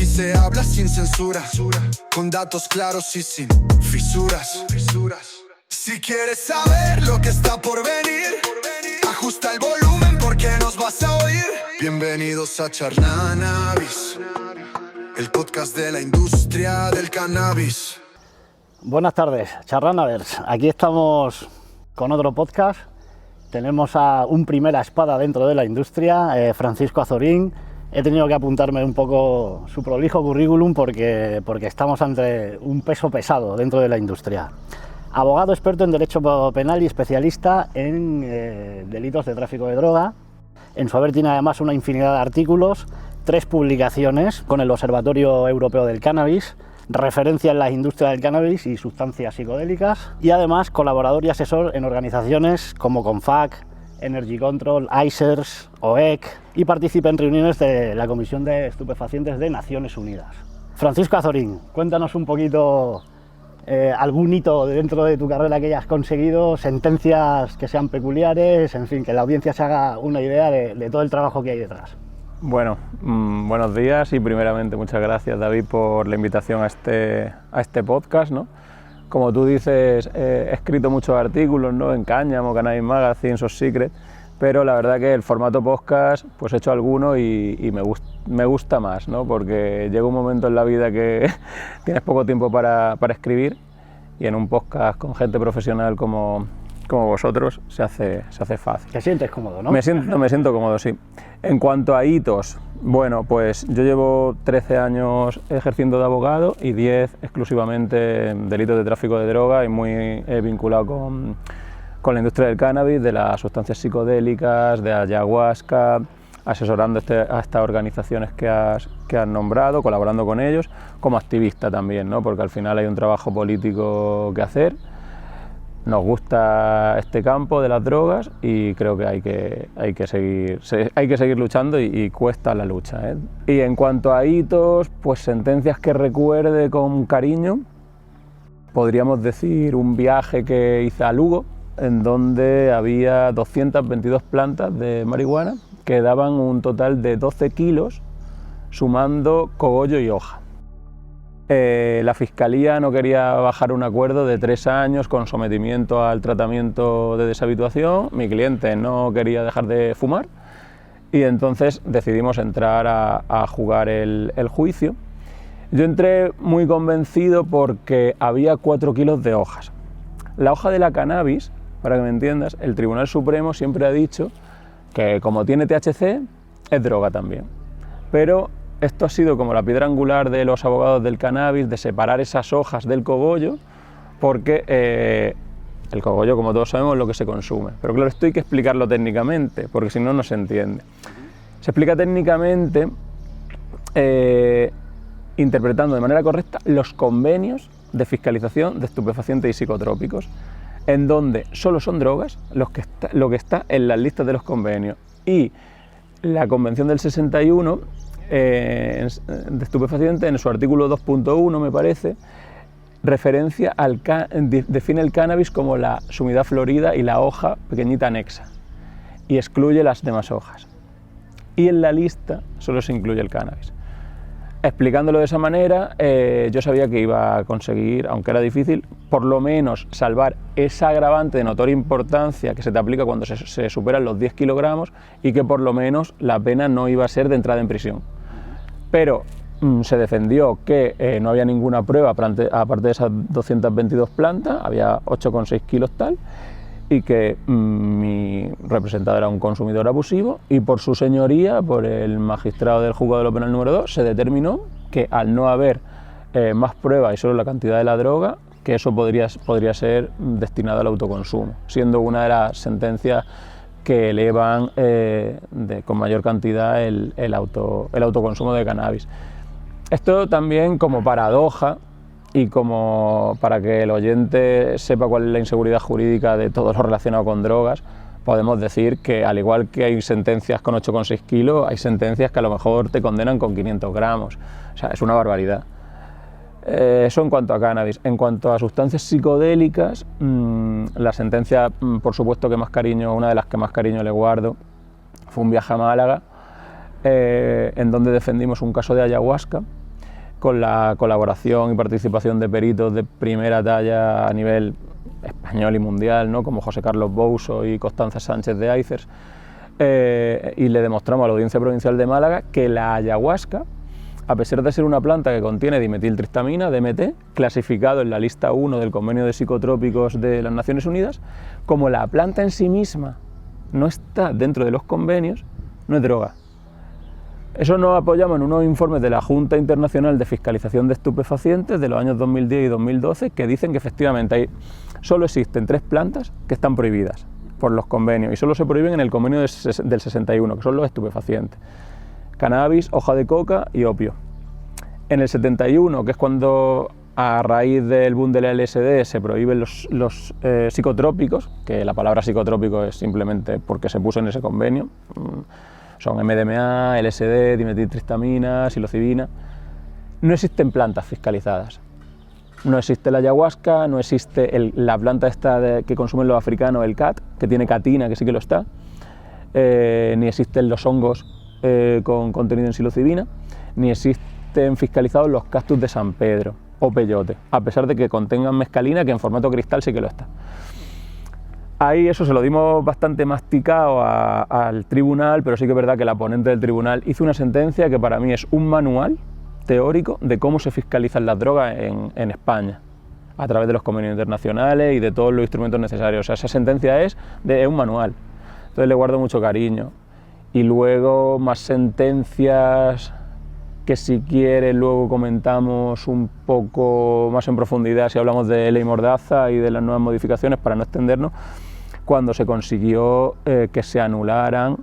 Aquí se habla sin censura, con datos claros y sin fisuras. Si quieres saber lo que está por venir, ajusta el volumen porque nos vas a oír. Bienvenidos a Charlanavis, el podcast de la industria del cannabis. Buenas tardes, Charlanavers. Aquí estamos con otro podcast. Tenemos a un primera espada dentro de la industria, Francisco Azorín. He tenido que apuntarme un poco su prolijo currículum porque estamos ante un peso pesado dentro de la industria. Abogado experto en Derecho Penal y especialista en delitos de tráfico de droga. En su haber tiene además una infinidad de artículos, 3 publicaciones con el Observatorio Europeo del Cannabis, referencia en la industria del cannabis y sustancias psicodélicas, y además colaborador y asesor en organizaciones como CONFAC, Energy Control, ICERS, OEC, y participa en reuniones de la Comisión de Estupefacientes de Naciones Unidas. Francisco Azorín, cuéntanos un poquito algún hito dentro de tu carrera que hayas conseguido, sentencias que sean peculiares, en fin, que la audiencia se haga una idea de todo el trabajo que hay detrás. Bueno, buenos días y primeramente muchas gracias, David, por la invitación a este podcast, ¿no? Como tú dices, he escrito muchos artículos, ¿no? En Cáñamo, Cannabis Magazine, Sos Secret, pero la verdad que el formato podcast, pues he hecho alguno y me gusta más, ¿no? Porque llega un momento en la vida que tienes poco tiempo para escribir, y en un podcast con gente profesional como vosotros se hace fácil. ¿Te sientes cómodo, no? Me siento cómodo, sí. En cuanto a hitos, bueno, pues yo llevo 13 años ejerciendo de abogado y 10 exclusivamente en delitos de tráfico de droga y muy vinculado con la industria del cannabis, de las sustancias psicodélicas, de ayahuasca, asesorando a estas organizaciones que has nombrado, colaborando con ellos, como activista también, ¿no? Porque al final hay un trabajo político que hacer. Nos gusta este campo de las drogas y creo que hay que seguir luchando y cuesta la lucha, ¿eh? Y en cuanto a hitos, pues sentencias que recuerde con cariño, podríamos decir un viaje que hice a Lugo, en donde había 222 plantas de marihuana que daban un total de 12 kilos, sumando cogollo y hoja. La Fiscalía no quería bajar un acuerdo de 3 años con sometimiento al tratamiento de deshabituación, mi cliente no quería dejar de fumar y entonces decidimos entrar a jugar el juicio. Yo entré muy convencido porque había 4 kilos de hojas. La hoja de la cannabis, para que me entiendas, el Tribunal Supremo siempre ha dicho que como tiene THC es droga también, pero esto ha sido como la piedra angular de los abogados del cannabis, de separar esas hojas del cogollo, porque el cogollo, como todos sabemos, es lo que se consume. Pero claro, esto hay que explicarlo técnicamente, porque si no, no se entiende. Se explica técnicamente interpretando de manera correcta los convenios de fiscalización de estupefacientes y psicotrópicos, en donde solo son drogas lo que está en las listas de los convenios. Y la Convención del 61 de estupefacientes, en su artículo 2.1 me parece, define el cannabis como la sumidad florida y la hoja pequeñita anexa y excluye las demás hojas, y en la lista solo se incluye el cannabis. Explicándolo de esa manera, yo sabía que iba a conseguir, aunque era difícil, por lo menos salvar esa agravante de notoria importancia que se te aplica cuando se superan los 10 kilogramos y que por lo menos la pena no iba a ser de entrada en prisión. Pero se defendió que no había ninguna prueba aparte de esas 222 plantas, había 8,6 kilos tal, y que mi representado era un consumidor abusivo, y por su señoría, por el magistrado del juzgado de lo penal número 2, se determinó que al no haber más pruebas y solo la cantidad de la droga, que eso podría ser destinado al autoconsumo, siendo una de las sentencias que elevan con mayor cantidad el autoconsumo de cannabis. Esto también como paradoja y como para que el oyente sepa cuál es la inseguridad jurídica de todo lo relacionado con drogas, podemos decir que al igual que hay sentencias con 8,6 kilos, hay sentencias que a lo mejor te condenan con 500 gramos. O sea, es una barbaridad. Eso en cuanto a cannabis. En cuanto a sustancias psicodélicas, la sentencia, por supuesto que una de las que más cariño le guardo, fue un viaje a Málaga, en donde defendimos un caso de ayahuasca, con la colaboración y participación de peritos de primera talla a nivel español y mundial, ¿no? Como José Carlos Bouso y Constanza Sánchez de Aicers, y le demostramos a la Audiencia Provincial de Málaga que la ayahuasca, a pesar de ser una planta que contiene dimetiltristamina, DMT, clasificado en la lista 1 del Convenio de Psicotrópicos de las Naciones Unidas, como la planta en sí misma no está dentro de los convenios, no es droga. Eso nos apoyamos en unos informes de la Junta Internacional de Fiscalización de Estupefacientes de los años 2010 y 2012 que dicen que efectivamente solo existen 3 plantas que están prohibidas por los convenios y solo se prohíben en el convenio del 61, que son los estupefacientes: cannabis, hoja de coca y opio. En el 71, que es cuando a raíz del boom de la LSD se prohíben los psicotrópicos, que la palabra psicotrópico es simplemente porque se puso en ese convenio, son MDMA, LSD, dimetiltristamina, psilocibina. No existen plantas fiscalizadas. No existe la ayahuasca, no existe la planta esta que consumen los africanos, el cat, que tiene catina, que sí que lo está, ni existen los hongos con contenido en psilocibina, ni existen fiscalizados los cactus de San Pedro o peyote, a pesar de que contengan mescalina, que en formato cristal sí que lo está. Ahí eso se lo dimos bastante masticado al tribunal, pero sí que es verdad que la ponente del tribunal hizo una sentencia que para mí es un manual teórico de cómo se fiscalizan las drogas en España, a través de los convenios internacionales y de todos los instrumentos necesarios. O sea, esa sentencia es un manual, entonces le guardo mucho cariño. Y luego más sentencias que si quieres luego comentamos un poco más en profundidad si hablamos de ley Mordaza y de las nuevas modificaciones, para no extendernos, cuando se consiguió que se anularan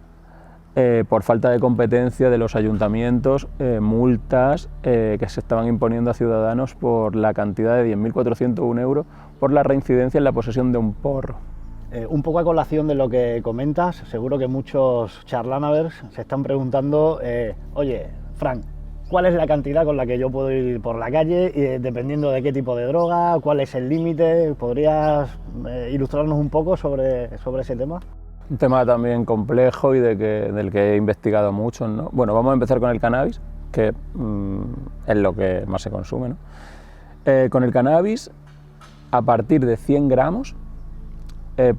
por falta de competencia de los ayuntamientos multas que se estaban imponiendo a ciudadanos por la cantidad de 10.401 euros por la reincidencia en la posesión de un porro. Un poco a colación de lo que comentas, seguro que muchos charlanavers se están preguntando, oye, Fran, ¿cuál es la cantidad con la que yo puedo ir por la calle, dependiendo de qué tipo de droga, cuál es el límite? ¿Podrías ilustrarnos un poco sobre ese tema? Un tema también complejo y del que he investigado mucho, ¿no? Bueno, vamos a empezar con el cannabis, que es lo que más se consume, ¿no? Con el cannabis, a partir de 100 gramos,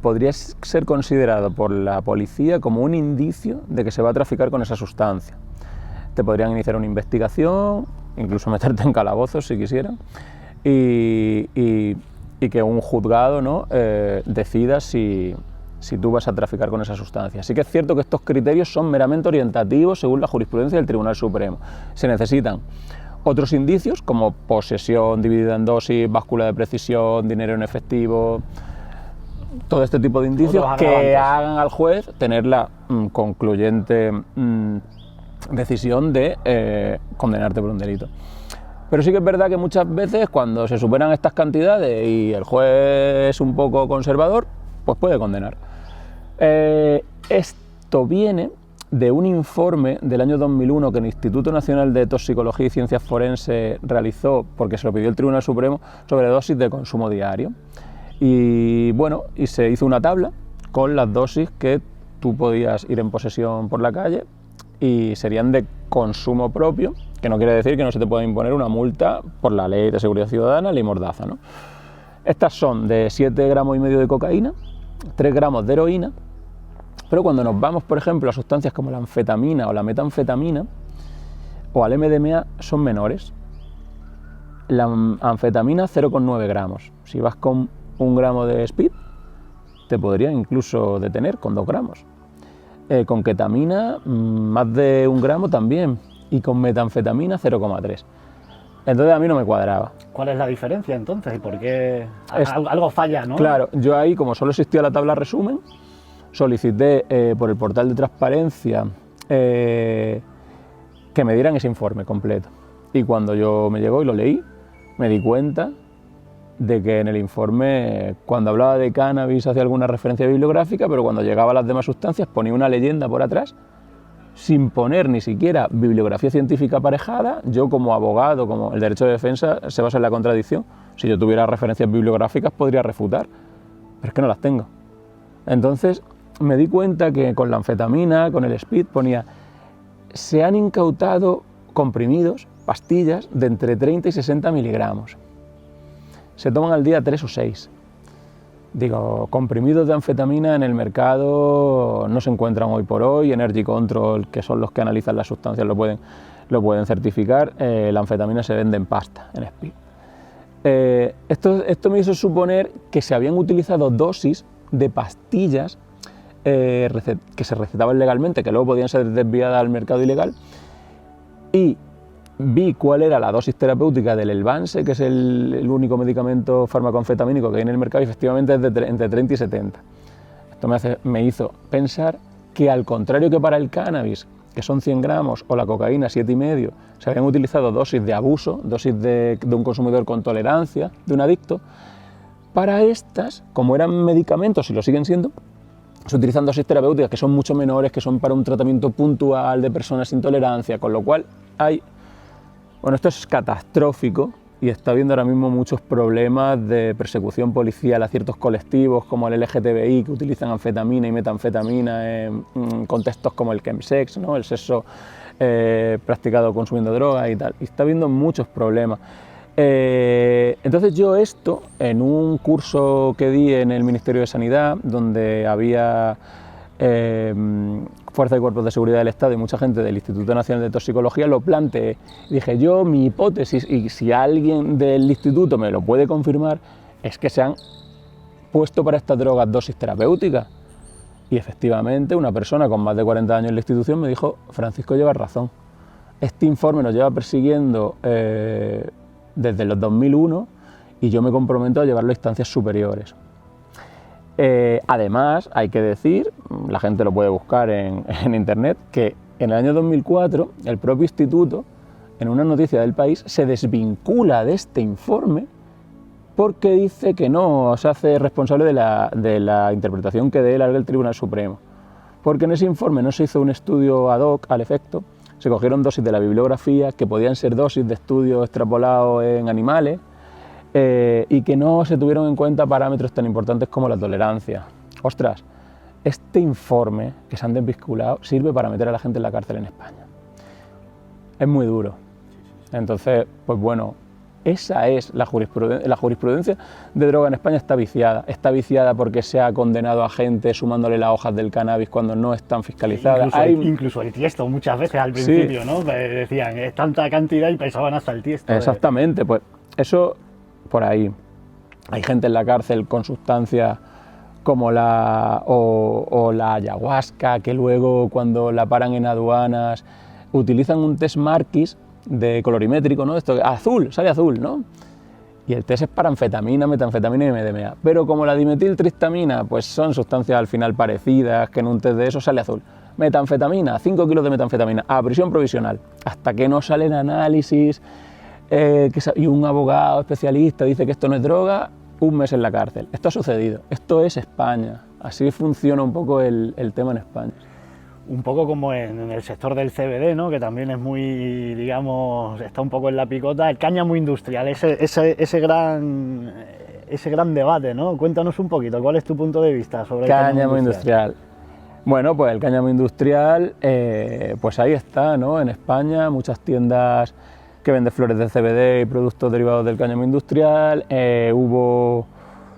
podría ser considerado por la policía como un indicio de que se va a traficar con esa sustancia. Te podrían iniciar una investigación, incluso meterte en calabozos si quisieran, y que un juzgado, ¿no? Decida si tú vas a traficar con esa sustancia. Sí que es cierto que estos criterios son meramente orientativos según la jurisprudencia del Tribunal Supremo. Se necesitan otros indicios como posesión dividida en dosis, báscula de precisión, dinero en efectivo, todo este tipo de indicios que hagan al juez tener la concluyente decisión de condenarte por un delito. Pero sí que es verdad que muchas veces cuando se superan estas cantidades y el juez es un poco conservador, pues puede condenar. Esto viene de un informe del año 2001 que el Instituto Nacional de Toxicología y Ciencias Forenses realizó, porque se lo pidió el Tribunal Supremo, sobre dosis de consumo diario. Y bueno, y se hizo una tabla con las dosis que tú podías ir en posesión por la calle y serían de consumo propio, que no quiere decir que no se te pueda imponer una multa por la Ley de Seguridad Ciudadana, Ley Mordaza, ¿no? Estas son de 7,5 gramos de cocaína, 3 gramos de heroína, pero cuando nos vamos, por ejemplo, a sustancias como la anfetamina o la metanfetamina o al MDMA, son menores. La anfetamina 0,9 gramos. Si vas con 1 gramo de speed, te podría incluso detener con 2 gramos. Con ketamina, más de 1 gramo también, y con metanfetamina 0,3. Entonces a mí no me cuadraba. ¿Cuál es la diferencia entonces? ¿Y por qué algo falla, no? Claro, yo ahí, como solo existía la tabla resumen, solicité por el portal de transparencia que me dieran ese informe completo. Y cuando yo me llegó y lo leí, me di cuenta de que en el informe, cuando hablaba de cannabis, hacía alguna referencia bibliográfica, pero cuando llegaba a las demás sustancias ponía una leyenda por atrás, sin poner ni siquiera bibliografía científica aparejada. Yo, como abogado, como el derecho de defensa se basa en la contradicción, si yo tuviera referencias bibliográficas podría refutar, pero es que no las tengo. Entonces me di cuenta que con la anfetamina, con el speed, ponía: se han incautado comprimidos, pastillas de entre 30 y 60 miligramos. Se toman al día 3 o 6. Digo, comprimidos de anfetamina en el mercado no se encuentran hoy por hoy. Energy Control, que son los que analizan las sustancias, lo pueden certificar. La anfetamina se vende en pasta, en speed. Esto me hizo suponer que se habían utilizado dosis de pastillas que se recetaban legalmente, que luego podían ser desviadas al mercado ilegal, y vi cuál era la dosis terapéutica del Elvanse, que es el único medicamento farmacoanfetamínico que hay en el mercado, y efectivamente es entre 30 y 70. Esto me hizo pensar que, al contrario que para el cannabis, que son 100 gramos, o la cocaína 7,5, se habían utilizado dosis de abuso, dosis de un consumidor con tolerancia, de un adicto, para estas, como eran medicamentos y lo siguen siendo, se utilizan dosis terapéuticas que son mucho menores, que son para un tratamiento puntual de personas sin tolerancia, con lo cual bueno, esto es catastrófico y está habiendo ahora mismo muchos problemas de persecución policial a ciertos colectivos como el LGTBI, que utilizan anfetamina y metanfetamina en contextos como el chemsex, ¿no? El sexo practicado consumiendo drogas y tal, y está habiendo muchos problemas. Entonces yo esto, en un curso que di en el Ministerio de Sanidad, donde había Fuerza y Cuerpos de Seguridad del Estado y mucha gente del Instituto Nacional de Toxicología, lo planteé. Dije, mi hipótesis, y si alguien del instituto me lo puede confirmar, es que se han puesto para estas drogas dosis terapéuticas. Y efectivamente una persona con más de 40 años en la institución me dijo, Francisco, llevas razón. Este informe nos lleva persiguiendo desde los 2001 y yo me comprometo a llevarlo a instancias superiores. Además, hay que decir, la gente lo puede buscar en internet, que en el año 2004 el propio instituto, en una noticia del País, se desvincula de este informe porque dice que no se hace responsable de la interpretación que dé el Tribunal Supremo. Porque en ese informe no se hizo un estudio ad hoc al efecto, se cogieron dosis de la bibliografía que podían ser dosis de estudio extrapolado en animales, y que no se tuvieron en cuenta parámetros tan importantes como la tolerancia. Ostras, este informe que se han desvinculado sirve para meter a la gente en la cárcel en España. Es muy duro. Entonces, pues bueno, esa es la jurisprudencia. La jurisprudencia de droga en España está viciada. Está viciada porque se ha condenado a gente sumándole las hojas del cannabis cuando no están fiscalizadas. Incluso el tiesto muchas veces al principio, sí, ¿no? Decían, es tanta cantidad y pensaban hasta el tiesto. Exactamente, pues eso por ahí. Hay gente en la cárcel con sustancias como la ayahuasca, que luego cuando la paran en aduanas utilizan un test Marquis de colorimétrico, ¿no? Esto azul, sale azul, ¿no? Y el test es para anfetamina, metanfetamina y MDMA. Pero como la dimetiltristamina, pues son sustancias al final parecidas, que en un test de eso sale azul. Metanfetamina, 5 kilos de metanfetamina, a prisión provisional, hasta que no salen análisis, y un abogado especialista dice que esto no es droga, 1 mes en la cárcel. Esto ha sucedido, esto es España, así funciona un poco el tema en España. Un poco como en el sector del CBD, ¿no? Que también es muy, digamos, está un poco en la picota, el cáñamo industrial, ese gran debate, ¿no? Cuéntanos un poquito, ¿cuál es tu punto de vista sobre el cáñamo industrial? Bueno, pues el cáñamo industrial, pues ahí está, ¿no? En España, muchas tiendas que venden flores de CBD y productos derivados del cáñamo industrial, hubo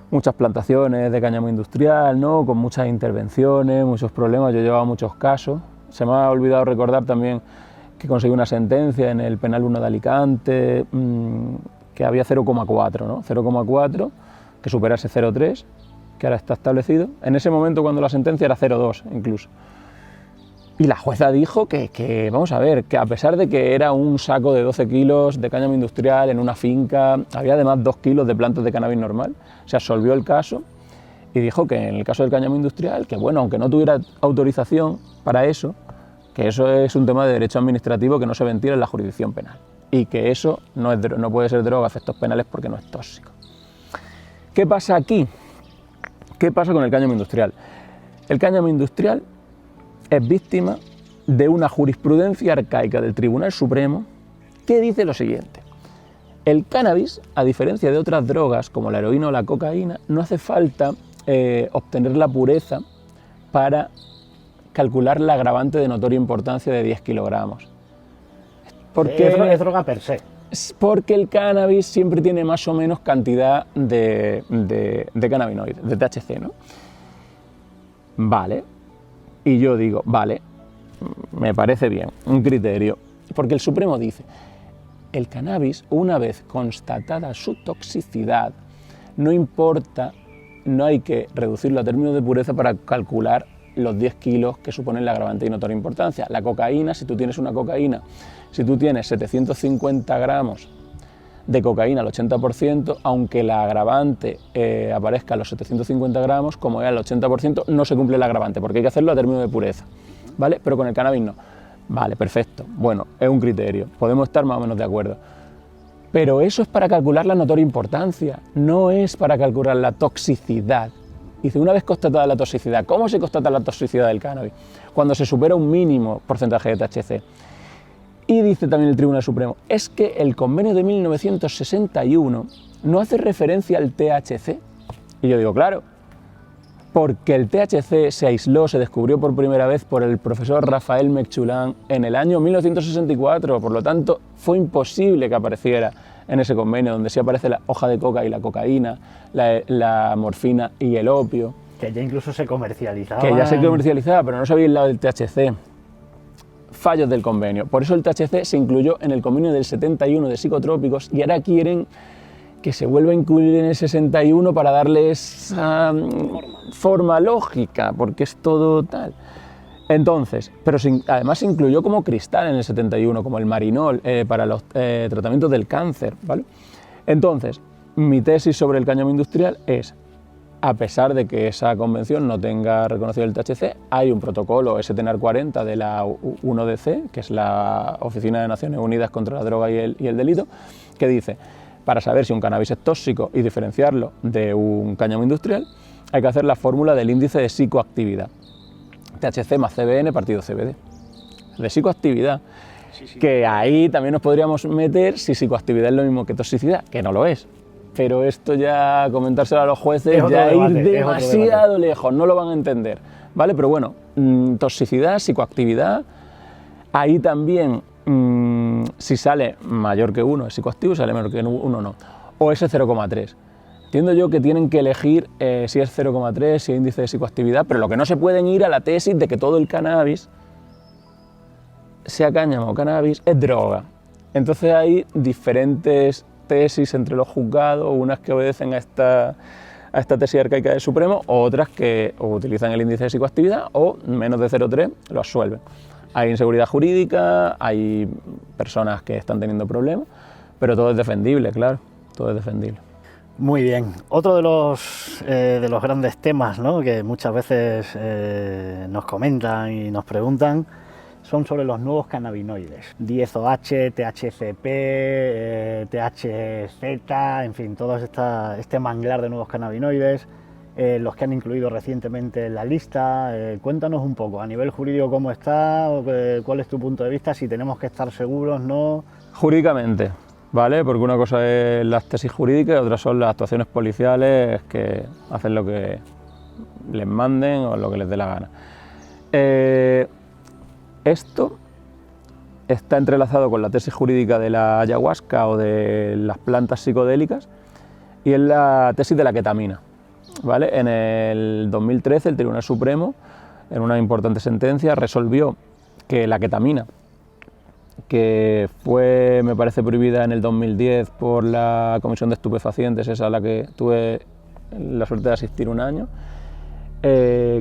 muchas plantaciones de cáñamo industrial, ¿no? Con muchas intervenciones, muchos problemas, yo he llevado muchos casos. Se me ha olvidado recordar también que conseguí una sentencia en el Penal 1 de Alicante, que había 0,4, ¿no? 0,4, que superase 0,3, que ahora está establecido. En ese momento, cuando la sentencia era 0,2 incluso. Y la jueza dijo que, vamos a ver, que a pesar de que era un saco de 12 kilos de cáñamo industrial en una finca, había además 2 kilos de plantas de cannabis normal, se absolvió el caso y dijo que en el caso del cáñamo industrial, que bueno, aunque no tuviera autorización para eso, que eso es un tema de derecho administrativo que no se ventila en la jurisdicción penal y que eso no puede ser droga a efectos penales porque no es tóxico. ¿Qué pasa aquí? ¿Qué pasa con el cáñamo industrial? El cáñamo industrial es víctima de una jurisprudencia arcaica del Tribunal Supremo que dice lo siguiente: el cannabis, a diferencia de otras drogas como la heroína o la cocaína, no hace falta obtener la pureza para calcular la agravante de notoria importancia de 10 kilogramos. Porque es droga per se. Porque el cannabis siempre tiene más o menos cantidad de cannabinoides, de THC, ¿no? Vale. Y yo digo, vale, me parece bien, un criterio. Porque el Supremo dice, el cannabis, una vez constatada su toxicidad, no importa, no hay que reducirlo a términos de pureza para calcular los 10 kilos que suponen la agravante de notoria importancia. La cocaína, si tú tienes 750 gramos de cocaína al 80%, aunque la agravante aparezca a los 750 gramos, como es al 80%, no se cumple el agravante, porque hay que hacerlo a términos de pureza, ¿vale? Pero con el cannabis no. Vale, perfecto. Bueno, es un criterio, podemos estar más o menos de acuerdo. Pero eso es para calcular la notoria importancia, no es para calcular la toxicidad. Dice, una vez constatada la toxicidad, ¿cómo se constata la toxicidad del cannabis? Cuando se supera un mínimo porcentaje de THC. Y dice también el Tribunal Supremo, es que el convenio de 1961 no hace referencia al THC. Y yo digo, claro, porque el THC se aisló, se descubrió por primera vez por el profesor Rafael Mechoulam en el año 1964, por lo tanto fue imposible que apareciera en ese convenio, donde sí aparece la hoja de coca y la cocaína, la morfina y el opio. Que ya incluso se comercializaba. Que ya se comercializaba, pero no se había aislado el THC. Fallos del convenio. Por eso el THC se incluyó en el convenio del 71 de psicotrópicos y ahora quieren que se vuelva a incluir en el 61 para darle esa forma lógica, porque es todo tal. Entonces, pero además se incluyó como cristal en el 71, como el marinol, para los tratamientos del cáncer, ¿vale? Entonces, mi tesis sobre el cáñamo industrial es, a pesar de que esa convención no tenga reconocido el THC, hay un protocolo STNAR 40 de la 1DC, que es la Oficina de Naciones Unidas contra la Droga y el Delito, que dice, para saber si un cannabis es tóxico y diferenciarlo de un cáñamo industrial, hay que hacer la fórmula del índice de psicoactividad. THC más CBN partido CBD. De psicoactividad, sí. Que ahí también nos podríamos meter si psicoactividad es lo mismo que toxicidad, que no lo es. Pero esto ya, comentárselo a los jueces, ya ir demasiado lejos, no lo van a entender, ¿vale? Pero bueno, toxicidad, psicoactividad, ahí también, si sale mayor que 1 es psicoactivo, si sale menor que 1 no, o ese 0,3. Entiendo yo que tienen que elegir si es 0,3, si es índice de psicoactividad, pero lo que no se pueden ir a la tesis de que todo el cannabis, sea cáñamo o cannabis, es droga. Entonces hay diferentes tesis entre los juzgados, unas que obedecen a esta tesis arcaica del Supremo, otras que o utilizan el índice de psicoactividad o menos de 0,3 lo absuelven. Hay inseguridad jurídica, hay personas que están teniendo problemas, pero todo es defendible, claro, todo es defendible. Muy bien. Otro de los grandes temas, ¿no?, que muchas veces nos comentan y nos preguntan son sobre los nuevos cannabinoides. 10-OH, THCP, THZ, en fin, todo este manglar de nuevos cannabinoides, los que han incluido recientemente en la lista. Cuéntanos un poco, a nivel jurídico, cómo está, cuál es tu punto de vista, si tenemos que estar seguros, ¿no? Jurídicamente, ¿vale? Porque una cosa es las tesis jurídicas y otra son las actuaciones policiales que hacen lo que les manden o lo que les dé la gana. Esto está entrelazado con la tesis jurídica de la ayahuasca o de las plantas psicodélicas y es la tesis de la ketamina, ¿vale? En el 2013 el Tribunal Supremo, en una importante sentencia, resolvió que la ketamina, que fue, me parece, prohibida en el 2010 por la Comisión de Estupefacientes, esa a la que tuve la suerte de asistir un año,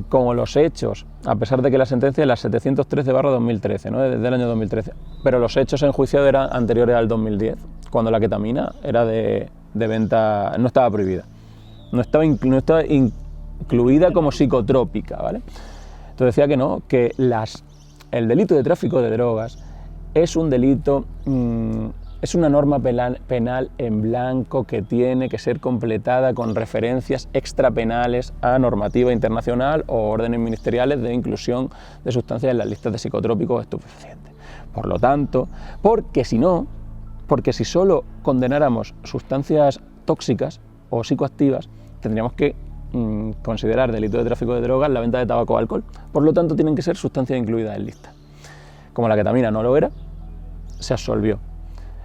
como los hechos, a pesar de que la sentencia es la 713/2013, ¿no?, desde el año 2013, pero los hechos enjuiciados eran anteriores al 2010, cuando la ketamina era de venta, no estaba prohibida, no estaba incluida como psicotrópica, ¿vale? Entonces decía que no, que el delito de tráfico de drogas es un delito, es una norma penal en blanco que tiene que ser completada con referencias extrapenales a normativa internacional o órdenes ministeriales de inclusión de sustancias en las listas de psicotrópicos o estupefacientes. Por lo tanto, porque si solo condenáramos sustancias tóxicas o psicoactivas, tendríamos que considerar delito de tráfico de drogas la venta de tabaco o alcohol. Por lo tanto, tienen que ser sustancias incluidas en lista. Como la ketamina no lo era, se absolvió.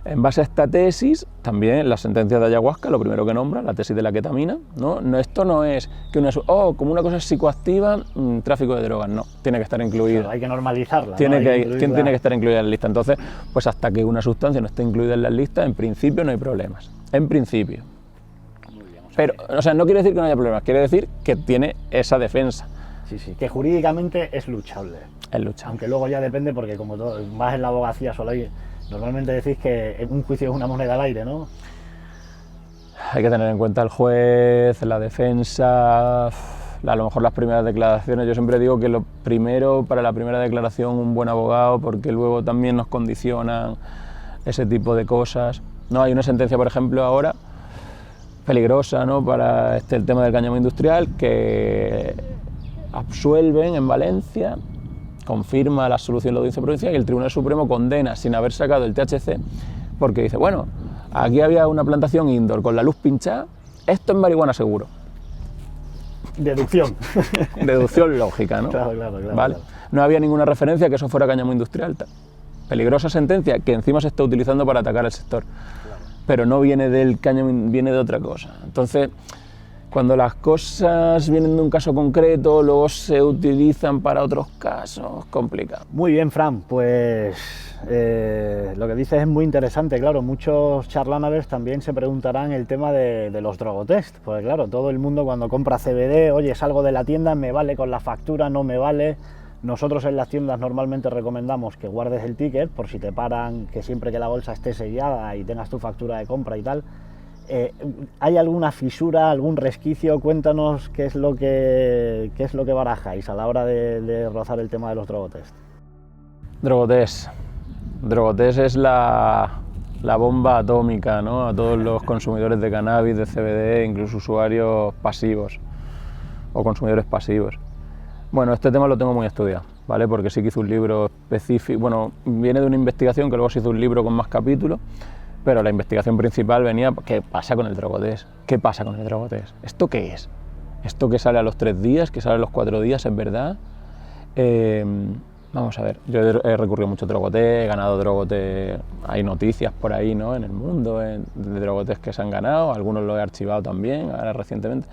En base a esta tesis, también las sentencias de ayahuasca, lo primero que nombra, la tesis de la ketamina, ¿no? Esto no es que como una cosa es psicoactiva, tráfico de drogas, no, tiene que estar incluida. Claro, hay que normalizarla. Tiene ¿no? tiene que estar incluida en la lista. Entonces, pues hasta que una sustancia no esté incluida en la lista, en principio no hay problemas. En principio. Muy bien, Pero, o sea, no quiere decir que no haya problemas, quiere decir que tiene esa defensa. Sí, que jurídicamente es luchable. Es luchable. Aunque luego ya depende, porque como todo, más en la abogacía solo hay... Normalmente decís que un juicio es una moneda al aire, ¿no? Hay que tener en cuenta el juez, la defensa, a lo mejor las primeras declaraciones. Yo siempre digo que lo primero, para la primera declaración, un buen abogado, porque luego también nos condicionan ese tipo de cosas. No, hay una sentencia, por ejemplo, ahora, peligrosa, ¿no?, para el tema del cáñamo industrial, que absuelven en Valencia, confirma la absolución de la Audiencia Provincial y el Tribunal Supremo condena sin haber sacado el THC, porque dice, bueno, aquí había una plantación indoor con la luz pinchada, esto es marihuana seguro. Deducción. Deducción lógica, ¿no? Claro, ¿vale? Claro. No había ninguna referencia a que eso fuera cáñamo industrial. Peligrosa sentencia que encima se está utilizando para atacar al sector. Claro. Pero no viene del cáñamo, viene de otra cosa. Entonces, cuando las cosas vienen de un caso concreto, luego se utilizan para otros casos, complicado. Muy bien, Fran, pues lo que dices es muy interesante. Claro, muchos charlanavers también se preguntarán el tema de los drogotest, porque claro, todo el mundo cuando compra CBD, oye, salgo de la tienda, me vale con la factura, no me vale. Nosotros en las tiendas normalmente recomendamos que guardes el ticket por si te paran, que siempre que la bolsa esté sellada y tengas tu factura de compra y tal. ¿Hay alguna fisura, algún resquicio? Cuéntanos qué es lo que barajáis a la hora de rozar el tema de los drogotest. Drogotest es la bomba atómica, ¿no?, a todos los consumidores de cannabis, de CBD, incluso usuarios pasivos o consumidores pasivos. Bueno, este tema lo tengo muy estudiado, ¿vale? Porque sí que hice un libro específico, bueno, viene de una investigación que luego se hizo un libro con más capítulos, pero la investigación principal venía, ¿qué pasa con el drogotest? ¿Qué pasa con el drogotest? ¿Esto qué es? ¿Esto que sale a los 3 días, que sale a los 4 días, es verdad? Vamos a ver, yo he recurrido mucho a drogotest, he ganado drogotest, hay noticias por ahí, ¿no?, en el mundo de drogotest que se han ganado, algunos los he archivado también, ahora recientemente,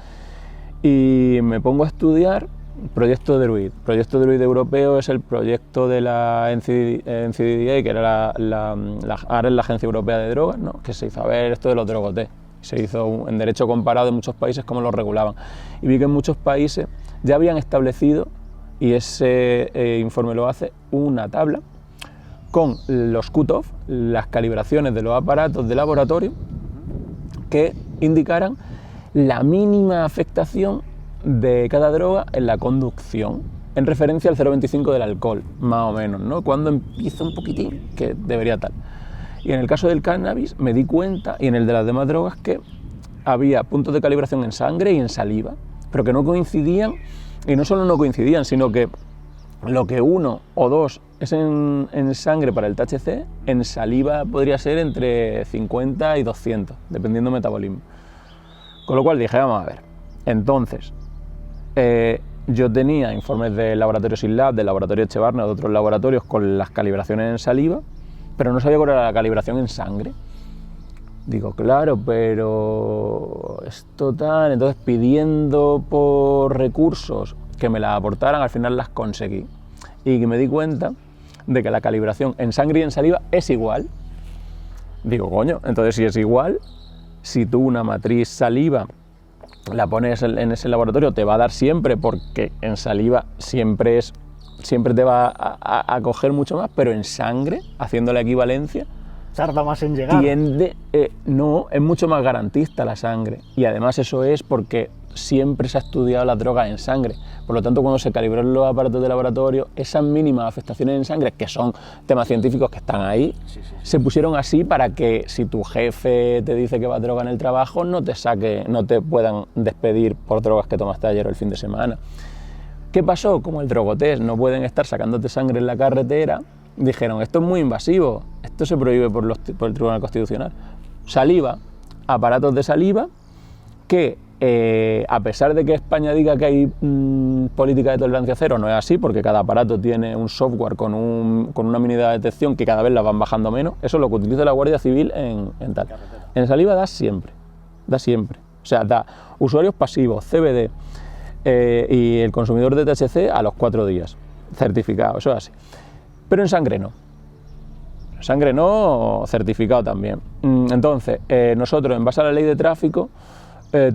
y me pongo a estudiar Proyecto Druid. Proyecto Druid europeo es el proyecto de la NCDDA, que era ahora es la Agencia Europea de Drogas, ¿no?, que se hizo a ver esto de los drogotest. Se hizo en derecho comparado de muchos países cómo lo regulaban. Y vi que en muchos países ya habían establecido, y ese informe lo hace, una tabla con los cut-off, las calibraciones de los aparatos de laboratorio, que indicaran la mínima afectación de cada droga en la conducción, en referencia al 0,25 del alcohol, más o menos, ¿no?, cuando empieza un poquitín, que debería tal. Y en el caso del cannabis me di cuenta, y en el de las demás drogas, que había puntos de calibración en sangre y en saliva, pero que no coincidían, y no solo no coincidían, sino que lo que 1 o 2 es en sangre para el THC, en saliva podría ser entre 50 y 200, dependiendo del metabolismo. Con lo cual dije, vamos a ver, entonces, yo tenía informes de laboratorios SILAB, del laboratorio Echevarne o de otros laboratorios con las calibraciones en saliva, pero no sabía cuál era la calibración en sangre. Digo, claro, pero esto tal, entonces pidiendo por recursos que me las aportaran, al final las conseguí. Y me di cuenta de que la calibración en sangre y en saliva es igual. Digo, coño, entonces si es igual, si tú una matriz saliva la pones en ese laboratorio, te va a dar siempre, porque en saliva siempre te va a coger mucho más, pero en sangre, haciendo la equivalencia, tarda más en llegar. No, es mucho más garantista la sangre, y además eso es porque siempre se ha estudiado la droga en sangre. Por lo tanto, cuando se calibraron los aparatos de laboratorio, esas mínimas afectaciones en sangre, que son temas científicos que están ahí, se pusieron así para que si tu jefe te dice que va a droga en el trabajo, no te puedan despedir por drogas que tomaste ayer o el fin de semana. ¿Qué pasó? Como el drogotest no pueden estar sacándote sangre en la carretera, dijeron, esto es muy invasivo, esto se prohíbe por el Tribunal Constitucional. Saliva, aparatos de saliva que a pesar de que España diga que hay política de tolerancia cero, no es así, porque cada aparato tiene un software con una unidad de detección que cada vez la van bajando menos. Eso es lo que utiliza la Guardia Civil en tal. En saliva da siempre. O sea, da usuarios pasivos, CBD y el consumidor de THC a los 4 días, certificado, eso es así. Pero en sangre no. En sangre no, certificado también. Entonces, nosotros, en base a la ley de tráfico,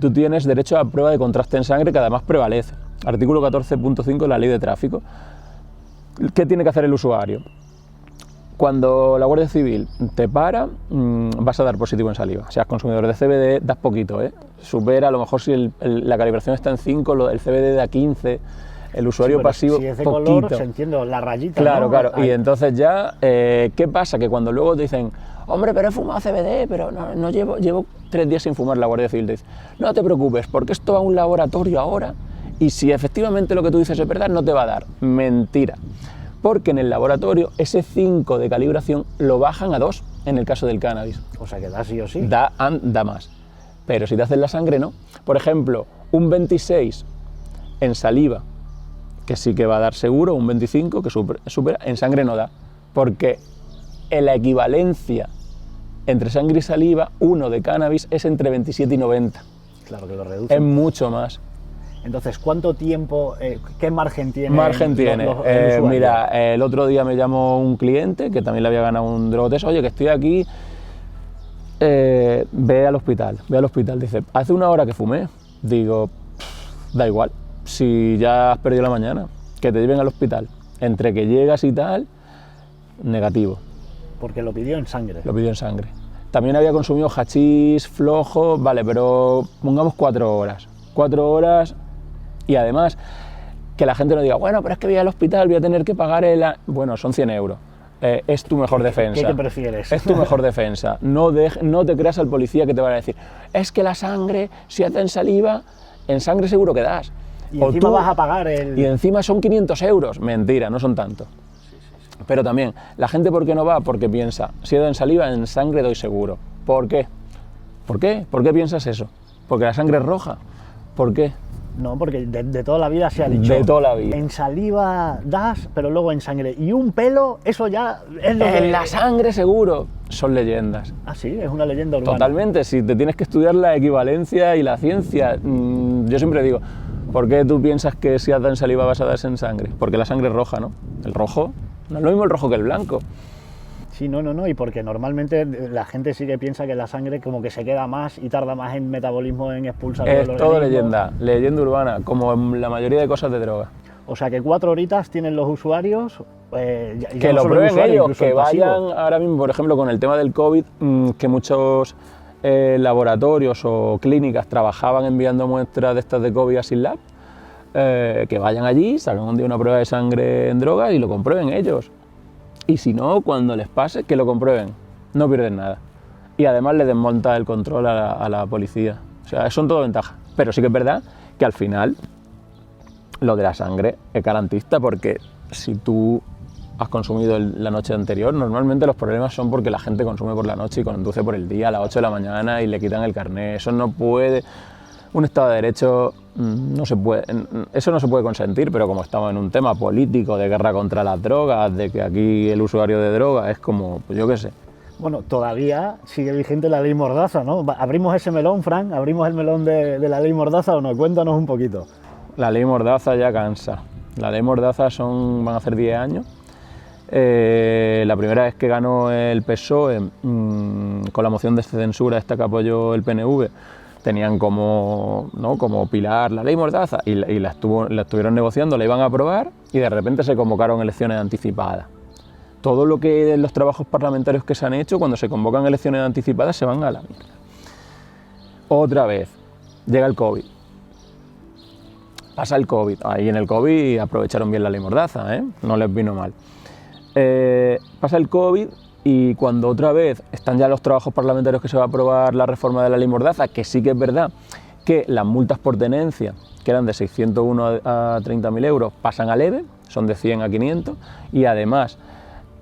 tú tienes derecho a prueba de contraste en sangre, que además prevalece. Artículo 14.5 de la ley de tráfico. ¿Qué tiene que hacer el usuario? Cuando la Guardia Civil te para, vas a dar positivo en saliva. Seas consumidor de CBD, das poquito, supera, a lo mejor si la calibración está en 5, el CBD da 15, el usuario pasivo, si es de poquito. color, se entiende, la rayita, Claro, ¿no? claro, Ahí. y entonces ya, ¿qué pasa? Que cuando luego te dicen, hombre, pero he fumado CBD, pero no llevo 3 días sin fumar, la Guardia Civil te dice, no te preocupes, porque esto va a un laboratorio ahora, y si efectivamente lo que tú dices es verdad, no te va a dar. Mentira. Porque en el laboratorio ese 5 de calibración lo bajan a 2 en el caso del cannabis. O sea que da sí o sí. Da más. Pero si te haces la sangre, no. Por ejemplo, un 26 en saliva, que sí que va a dar seguro, un 25 que supera, en sangre no da. Porque en la equivalencia entre sangre y saliva, uno de cannabis es entre 27 y 90. Claro que lo reduce. Es mucho más. Entonces, ¿cuánto tiempo, qué margen tiene? Margen tiene. el usuario? Mira, el otro día me llamó un cliente que también le había ganado un drogotest. Oye, que estoy aquí, ve al hospital. Dice, hace 1 hora que fumé. Digo, da igual, si ya has perdido la mañana, que te lleven al hospital. Entre que llegas y tal, negativo. Porque lo pidió en sangre. Lo pidió en sangre. También había consumido hachís, flojo, vale, pero pongamos 4 horas. 4 horas. Y además, que la gente no diga, bueno, pero es que voy al hospital, voy a tener que pagar Bueno, son 100 euros. Es tu mejor defensa. ¿Qué prefieres? Es tu mejor defensa. No te creas al policía que te va a decir, es que la sangre, si hace en saliva, en sangre seguro que das. Y encima vas a pagar Y encima son 500 euros. Mentira, no son tanto. Pero también, la gente ¿por qué no va? Porque piensa, si he dado en saliva, en sangre doy seguro. ¿Por qué? ¿Por qué? ¿Por qué piensas eso? ¿Porque la sangre es roja? ¿Por qué? No, porque de toda la vida se ha dicho. De toda la vida. En saliva das, pero luego en sangre. Y un pelo, eso ya es lo En la sangre seguro. Son leyendas. Ah, sí, es una leyenda urbana. Totalmente, si te tienes que estudiar la equivalencia y la ciencia. Yo siempre digo, ¿por qué tú piensas que si has dado en saliva vas a darse en sangre? Porque la sangre es roja, ¿no? El rojo, no es lo mismo el rojo que el blanco. Sí, no, y porque normalmente la gente sí que piensa que la sangre como que se queda más y tarda más en metabolismo, en expulsar Es el todo organismo. leyenda urbana, como en la mayoría de cosas de droga. O sea que 4 horitas tienen los usuarios, ya Que no lo solo el prueben usuario, ellos, incluso que el pasivo. vayan ahora mismo, por ejemplo, con el tema del COVID, que muchos laboratorios o clínicas trabajaban enviando muestras de estas de COVID a SINLAB, que vayan allí, salgan un día una prueba de sangre en droga y lo comprueben ellos. Y si no, cuando les pase, que lo comprueben, no pierden nada. Y además le desmonta el control a la policía. O sea, son todo ventajas. Pero sí que es verdad que al final lo de la sangre es garantista, porque si tú has consumido la noche anterior, normalmente los problemas son porque la gente consume por la noche y conduce por el día a las 8 de la mañana y le quitan el carnet. Eso no puede... Un Estado de Derecho eso no se puede consentir, pero como estamos en un tema político de guerra contra las drogas, de que aquí el usuario de droga es como, pues yo qué sé. Bueno, todavía sigue vigente la ley Mordaza, ¿no? ¿Abrimos ese melón, Fran? ¿Abrimos el melón de la ley Mordaza o no? Cuéntanos un poquito. La ley Mordaza ya cansa. La ley Mordaza van a hacer 10 años. La primera vez que ganó el PSOE con la moción de censura esta que apoyó el PNV, tenían como pilar la ley Mordaza y la estuvieron negociando, la iban a aprobar y de repente se convocaron elecciones anticipadas. Todo lo que los trabajos parlamentarios que se han hecho, cuando se convocan elecciones anticipadas, se van a la mierda. Otra vez, llega el COVID. Pasa el COVID. Ahí en el COVID aprovecharon bien la ley Mordaza, no les vino mal. Pasa el COVID y cuando otra vez están ya los trabajos parlamentarios que se va a aprobar la reforma de la ley Mordaza, que sí que es verdad que las multas por tenencia, que eran de 601 a 30.000 euros, pasan a leve, son de 100 a 500, y además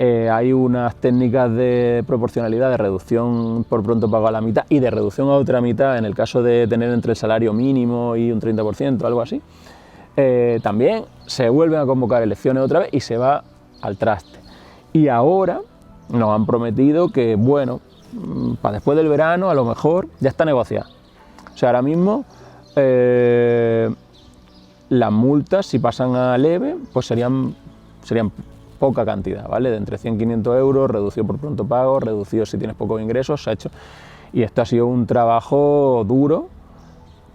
hay unas técnicas de proporcionalidad, de reducción por pronto pago a la mitad y de reducción a otra mitad en el caso de tener entre el salario mínimo y un 30%, algo así. También se vuelven a convocar elecciones otra vez y se va al traste. Y ahora nos han prometido que, bueno, para después del verano a lo mejor ya está negociado. O sea, ahora mismo las multas, si pasan a leve, pues serían poca cantidad, ¿vale? De entre 100 y 500 euros, reducido por pronto pago, reducido si tienes pocos ingresos, se ha hecho. Y esto ha sido un trabajo duro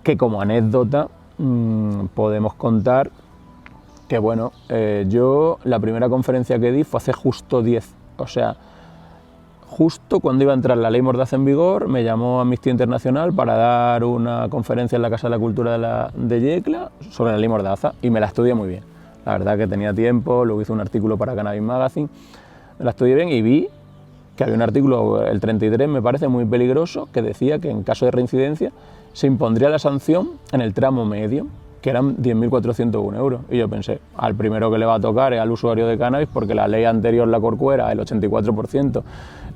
que, como anécdota, podemos contar que, bueno, yo la primera conferencia que di fue hace justo 10, o sea, justo cuando iba a entrar la ley Mordaza en vigor, me llamó Amnistía Internacional para dar una conferencia en la Casa de la Cultura de Yecla sobre la ley Mordaza y me la estudié muy bien. La verdad que tenía tiempo, luego hice un artículo para Cannabis Magazine, me la estudié bien y vi que había un artículo, el 33, me parece muy peligroso, que decía que en caso de reincidencia se impondría la sanción en el tramo medio, que eran 10.401 euros. Y yo pensé, al primero que le va a tocar es al usuario de cannabis, porque la ley anterior, la Corcuera, el 84%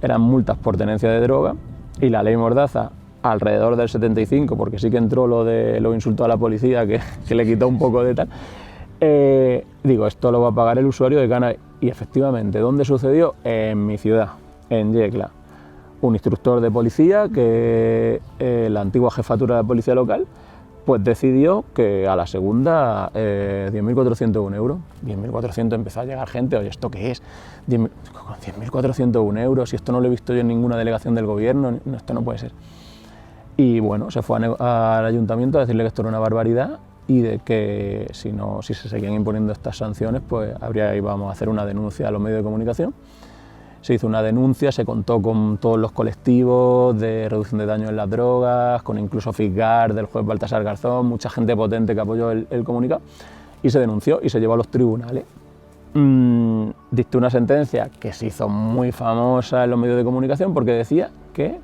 eran multas por tenencia de droga, y la ley Mordaza alrededor del 75%, porque sí que entró lo de los insultos a la policía, que le quitó un poco de tal. Digo, esto lo va a pagar el usuario de cannabis. Y efectivamente, ¿dónde sucedió? En mi ciudad, en Yecla. Un instructor de policía, que la antigua jefatura de policía local, pues decidió que a la segunda 10.401 euros. 10.400 empezó a llegar gente, oye, ¿esto qué es? 10.401 euros, si esto no lo he visto yo en ninguna delegación del gobierno, no, esto no puede ser. Y bueno, se fue al ayuntamiento a decirle que esto era una barbaridad y de que si se seguían imponiendo estas sanciones, pues íbamos a hacer una denuncia a los medios de comunicación. Se hizo una denuncia, se contó con todos los colectivos de reducción de daños en las drogas, con incluso FISGAR del juez Baltasar Garzón, mucha gente potente que apoyó el comunicado, y se denunció y se llevó a los tribunales. Dictó una sentencia que se hizo muy famosa en los medios de comunicación porque decía que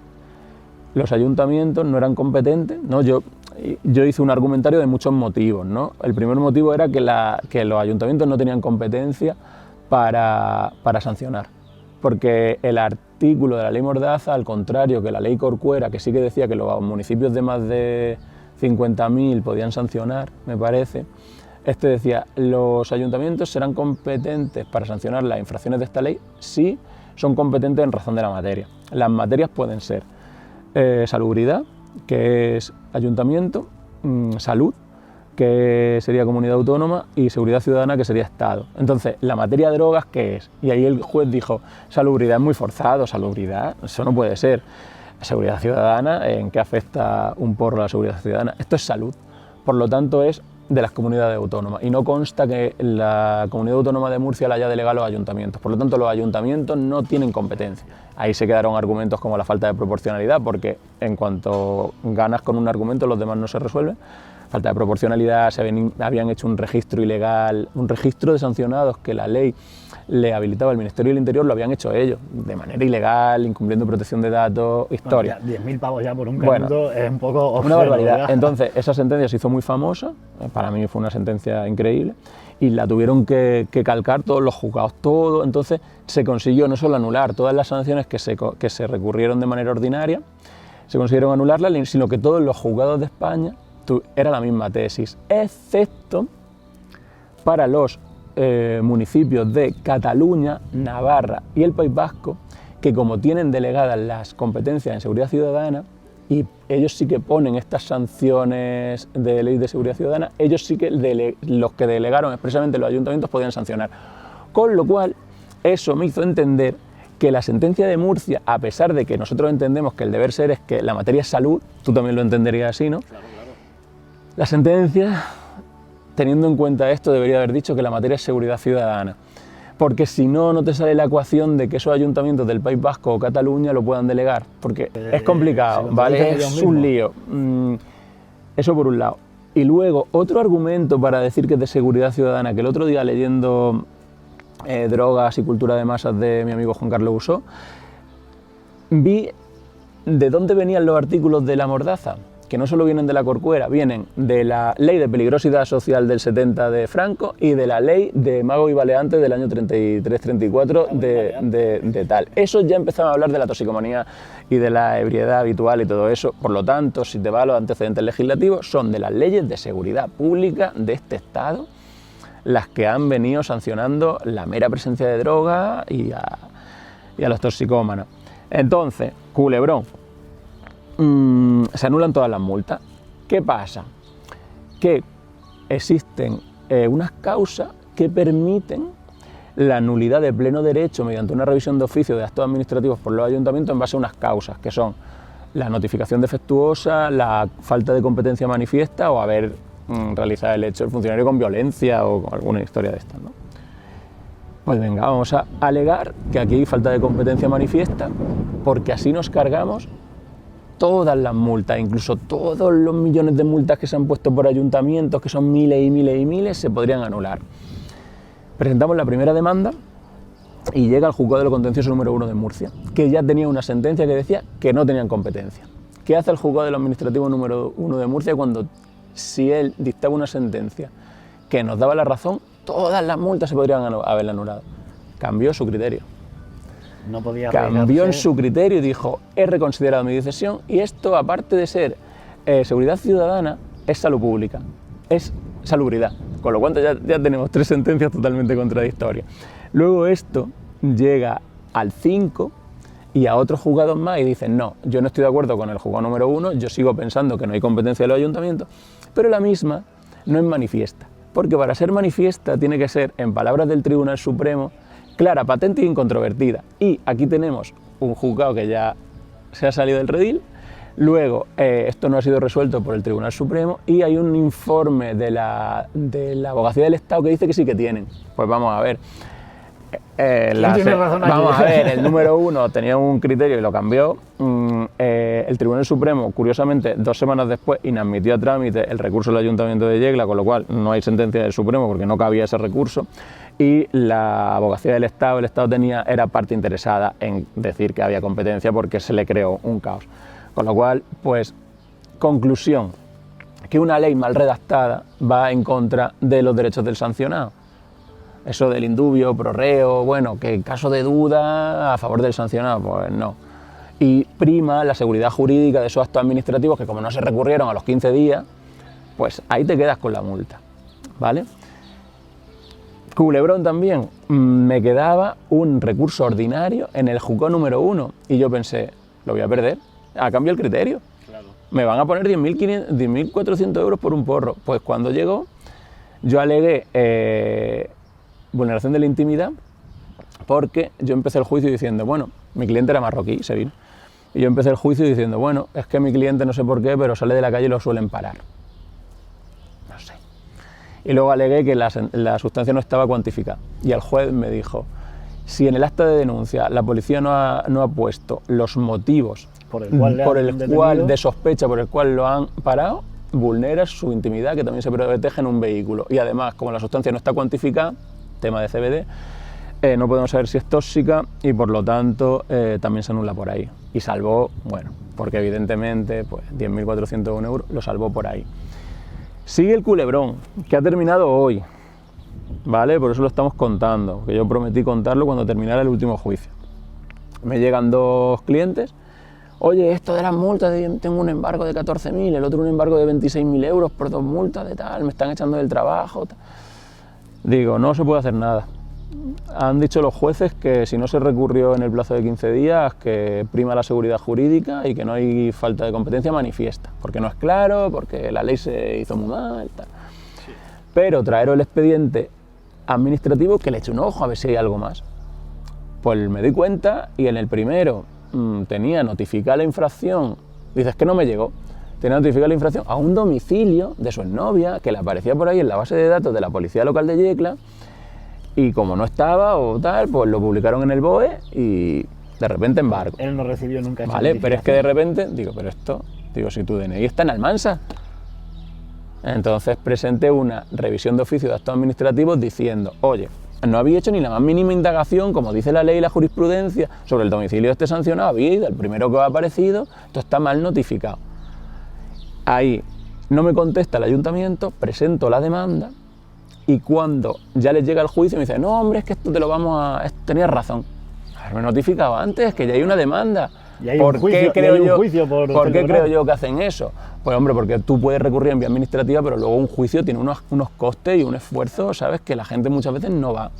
los ayuntamientos no eran competentes, ¿no? Yo hice un argumentario de muchos motivos, ¿no? El primer motivo era que los ayuntamientos no tenían competencia para sancionar, porque el artículo de la ley Mordaza, al contrario que la ley Corcuera, que sí que decía que los municipios de más de 50.000 podían sancionar, me parece, este decía, los ayuntamientos serán competentes para sancionar las infracciones de esta ley si son competentes en razón de la materia. Las materias pueden ser salubridad, que es ayuntamiento, salud, que sería comunidad autónoma, y seguridad ciudadana, que sería Estado. Entonces, la materia de drogas, ¿qué es? Y ahí el juez dijo, salubridad es muy forzado, salubridad, eso no puede ser. Seguridad ciudadana, ¿en qué afecta un porro a la seguridad ciudadana? Esto es salud, por lo tanto es de las comunidades autónomas, y no consta que la Comunidad Autónoma de Murcia la haya delegado a los ayuntamientos, por lo tanto los ayuntamientos no tienen competencia. Ahí se quedaron argumentos como la falta de proporcionalidad, porque en cuanto ganas con un argumento los demás no se resuelven. Falta de proporcionalidad, habían hecho un registro ilegal, un registro de sancionados que la ley le habilitaba al Ministerio del Interior, lo habían hecho ellos, de manera ilegal, incumpliendo protección de datos, historia. Bueno, 10.000 pavos ya por un canuto es un poco obsceno, una barbaridad. ¿verdad? Entonces, esa sentencia se hizo muy famosa, para mí fue una sentencia increíble, y la tuvieron que calcar todos los juzgados, todo. Entonces, se consiguió no solo anular todas las sanciones que se recurrieron de manera ordinaria, se consiguieron anularlas, sino que todos los juzgados de España era la misma tesis, excepto para los municipios de Cataluña, Navarra y el País Vasco, que como tienen delegadas las competencias en seguridad ciudadana, y ellos sí que ponen estas sanciones de ley de seguridad ciudadana, ellos sí que los que delegaron expresamente los ayuntamientos podían sancionar. Con lo cual, eso me hizo entender que la sentencia de Murcia, a pesar de que nosotros entendemos que el deber ser es que la materia es salud, tú también lo entenderías así, ¿no? Claro. La sentencia, teniendo en cuenta esto, debería haber dicho que la materia es seguridad ciudadana, porque si no, no te sale la ecuación de que esos ayuntamientos del País Vasco o Cataluña lo puedan delegar, porque es complicado, ¿vale? Es un lío. Eso por un lado. Y luego, otro argumento para decir que es de seguridad ciudadana, que el otro día leyendo Drogas y cultura de masas de mi amigo Juan Carlos Usó, vi de dónde venían los artículos de la Mordaza. que no solo vienen de la Corcuera, vienen de la Ley de Peligrosidad Social del 70 de Franco y de la Ley de Magos y Baleantes del año 33-34 de tal. Eso ya empezaba a hablar de la toxicomanía y de la ebriedad habitual y todo eso. Por lo tanto, si te vas a los antecedentes legislativos, son de las leyes de seguridad pública de este Estado las que han venido sancionando la mera presencia de droga y a los toxicómanos. Entonces, culebrón. Se anulan todas las multas. ¿Qué pasa? Que existen unas causas que permiten la nulidad de pleno derecho mediante una revisión de oficio de actos administrativos por los ayuntamientos en base a unas causas, que son la notificación defectuosa, la falta de competencia manifiesta o haber realizado el hecho del funcionario con violencia o alguna historia de estas, ¿no? Pues venga, vamos a alegar que aquí hay falta de competencia manifiesta porque así nos cargamos todas las multas, incluso todos los millones de multas que se han puesto por ayuntamientos, que son miles y miles y miles, se podrían anular. Presentamos la primera demanda y llega al Juzgado de lo Contencioso número 1 de Murcia, que ya tenía una sentencia que decía que no tenían competencia. ¿Qué hace el Juzgado de lo Administrativo número 1 de Murcia cuando, si él dictaba una sentencia que nos daba la razón, todas las multas se podrían haber anulado? Cambió su criterio. No podía Cambió en su criterio y dijo, he reconsiderado mi decisión y esto, aparte de ser seguridad ciudadana, es salud pública, es salubridad. Con lo cual ya tenemos 3 sentencias totalmente contradictorias. Luego esto llega al 5 y a otros juzgados más y dicen, no, yo no estoy de acuerdo con el juzgado número 1, yo sigo pensando que no hay competencia de los ayuntamientos, pero la misma no es manifiesta, porque para ser manifiesta tiene que ser, en palabras del Tribunal Supremo, clara, patente e incontrovertida. Y aquí tenemos un juzgado que ya se ha salido del redil. Luego, esto no ha sido resuelto por el Tribunal Supremo y hay un informe de la Abogacía del Estado que dice que sí que tienen. Pues vamos a ver. Vamos a ver, el número 1 tenía un criterio y lo cambió. El Tribunal Supremo, curiosamente, 2 semanas después, inadmitió a trámite el recurso del Ayuntamiento de Yecla, con lo cual no hay sentencia del Supremo porque no cabía ese recurso. Y la Abogacía del Estado, el Estado era parte interesada en decir que había competencia porque se le creó un caos. Con lo cual, pues, conclusión, que una ley mal redactada va en contra de los derechos del sancionado. Eso del indubio, pro reo, bueno, que en caso de duda a favor del sancionado, pues no. Y prima la seguridad jurídica de esos actos administrativos que como no se recurrieron a los 15 días, pues ahí te quedas con la multa, ¿vale? Culebrón también, me quedaba un recurso ordinario en el juzgado número 1 y yo pensé, lo voy a perder, a cambio el criterio. Claro. Me van a poner 10.400 euros por un porro. Pues cuando llegó, yo alegué vulneración de la intimidad porque yo empecé el juicio diciendo, bueno, mi cliente era marroquí, se vino, y yo empecé el juicio diciendo, bueno, es que mi cliente no sé por qué, pero sale de la calle y lo suelen parar. No sé. Y luego alegué que la sustancia no estaba cuantificada y el juez me dijo, si en el acta de denuncia la policía no ha puesto los motivos por el cual de sospecha por el cual lo han parado, vulnera su intimidad, que también se protege en un vehículo. Y además, como la sustancia no está cuantificada, tema de CBD, no podemos saber si es tóxica y por lo tanto también se anula por ahí. Y salvó, bueno, porque evidentemente pues 10.401 euros lo salvó por ahí. Sigue el culebrón, que ha terminado hoy, ¿vale? Por eso lo estamos contando, que yo prometí contarlo cuando terminara el último juicio. Me llegan 2 clientes, oye, esto de las multas, tengo un embargo de 14.000, el otro un embargo de 26.000 euros por 2 multas de tal, me están echando del trabajo. Tal. Digo, no se puede hacer nada. Han dicho los jueces que si no se recurrió en el plazo de 15 días, que prima la seguridad jurídica y que no hay falta de competencia manifiesta, porque no es claro, porque la ley se hizo muy mal, tal. Sí. Pero traeros el expediente administrativo que le eche un ojo a ver si hay algo más. Pues me di cuenta y en el primero tenía notificada la infracción, dices que no me llegó, tenía notificada la infracción a un domicilio de su exnovia que le aparecía por ahí en la base de datos de la policía local de Yecla y como no estaba o tal, pues lo publicaron en el BOE y de repente embargo. Él no recibió nunca esa notificación. Pero es que de repente, digo, si tu DNI está en Almansa. Entonces presenté una revisión de oficio de actos administrativos diciendo, oye, no había hecho ni la más mínima indagación, como dice la ley y la jurisprudencia, sobre el domicilio de este sancionado, había ido, el primero que ha aparecido, esto está mal notificado. Ahí no me contesta el ayuntamiento, presento la demanda y cuando ya les llega el juicio me dice, no hombre, es que esto te lo vamos a... Tenías razón, haberme notificado antes, que ya hay una demanda. Y hay un juicio, ¿Por qué creo yo que hacen eso? Pues hombre, porque tú puedes recurrir en vía administrativa, pero luego un juicio tiene unos costes y un esfuerzo, ¿sabes? Que la gente muchas veces no va.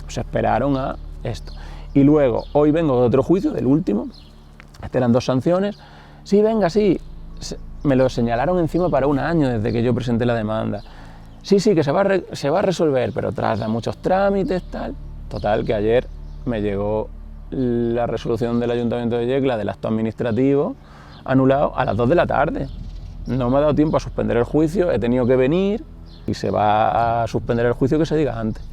Se esperaron a esto. Y luego, hoy vengo de otro juicio, del último, eran 2 sanciones. Sí, venga, sí, me lo señalaron encima para 1 año desde que yo presenté la demanda. Sí, que se va a resolver, pero tras muchos trámites, tal. Total, que ayer me llegó la resolución del Ayuntamiento de Yecla del acto administrativo anulado a las 2 de la tarde. No me ha dado tiempo a suspender el juicio, he tenido que venir y se va a suspender el juicio que se diga antes.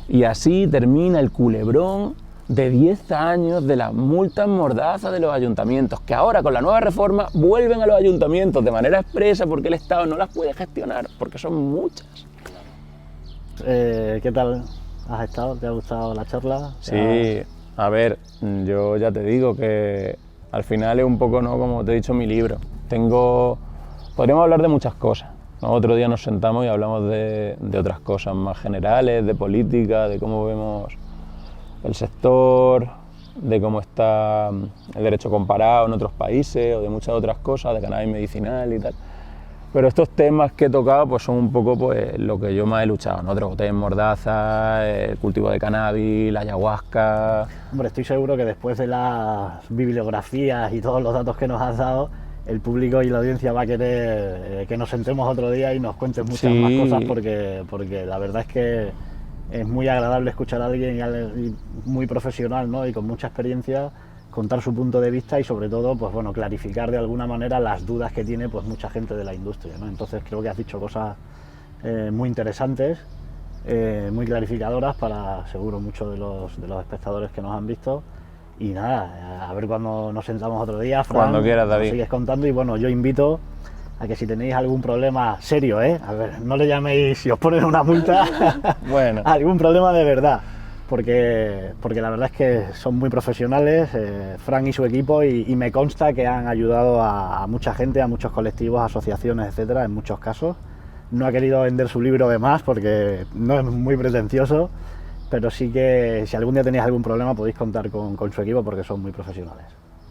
Y así termina el culebrón de 10 años de las multas mordazas de los ayuntamientos, que ahora con la nueva reforma vuelven a los ayuntamientos de manera expresa porque el Estado no las puede gestionar, porque son muchas. ¿Qué tal has estado? ¿Te ha gustado la charla? Sí, a ver, yo ya te digo que al final es un poco, ¿no?, como te he dicho en mi libro. Podríamos hablar de muchas cosas, ¿no? Otro día nos sentamos y hablamos de otras cosas más generales, de política, de cómo vemos el sector, de cómo está el derecho comparado en otros países o de muchas otras cosas, de cannabis medicinal y tal. Pero estos temas que he tocado pues, son un poco pues, lo que yo más he luchado, ¿no? Drogotés, mordaza, el cultivo de cannabis, la ayahuasca... Hombre, estoy seguro que después de las bibliografías y todos los datos que nos has dado, el público y la audiencia va a querer que nos sentemos otro día y nos cuentes muchas más cosas porque la verdad es que es muy agradable escuchar a alguien y muy profesional, ¿no? Y con mucha experiencia contar su punto de vista y sobre todo pues bueno, clarificar de alguna manera las dudas que tiene pues mucha gente de la industria, ¿no? Entonces creo que has dicho cosas muy interesantes, muy clarificadoras para seguro muchos de los espectadores que nos han visto. Y nada, a ver cuando nos sentamos otro día, Fran, cuando quieras, David. Sigues contando y bueno, yo invito a que si tenéis algún problema serio, a ver, no le llaméis si os ponen una multa, bueno. algún problema de verdad, porque la verdad es que son muy profesionales, Fran y su equipo, y me consta que han ayudado a mucha gente, a muchos colectivos, asociaciones, etcétera, en muchos casos. No ha querido vender su libro de más porque no es muy pretencioso, pero sí que si algún día tenéis algún problema podéis contar con su equipo porque son muy profesionales.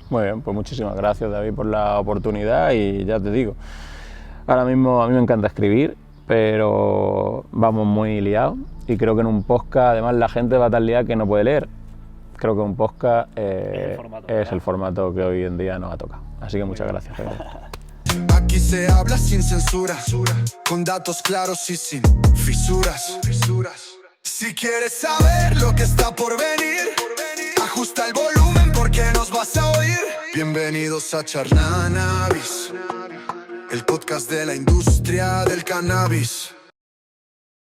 Muy bien, pues muchísimas gracias, David, por la oportunidad y ya te digo, ahora mismo a mí me encanta escribir, pero vamos muy liados y creo que en un podcast además la gente va tan liada que no puede leer. Creo que un podcast es el formato que hoy en día nos ha tocado. Así que muchas gracias. Aquí se habla sin censura, con datos claros y sin fisuras. Si quieres saber lo que está por venir, ajusta el volumen porque nos vas a oír. Bienvenidos a Charlanavis, el podcast de la industria del cannabis.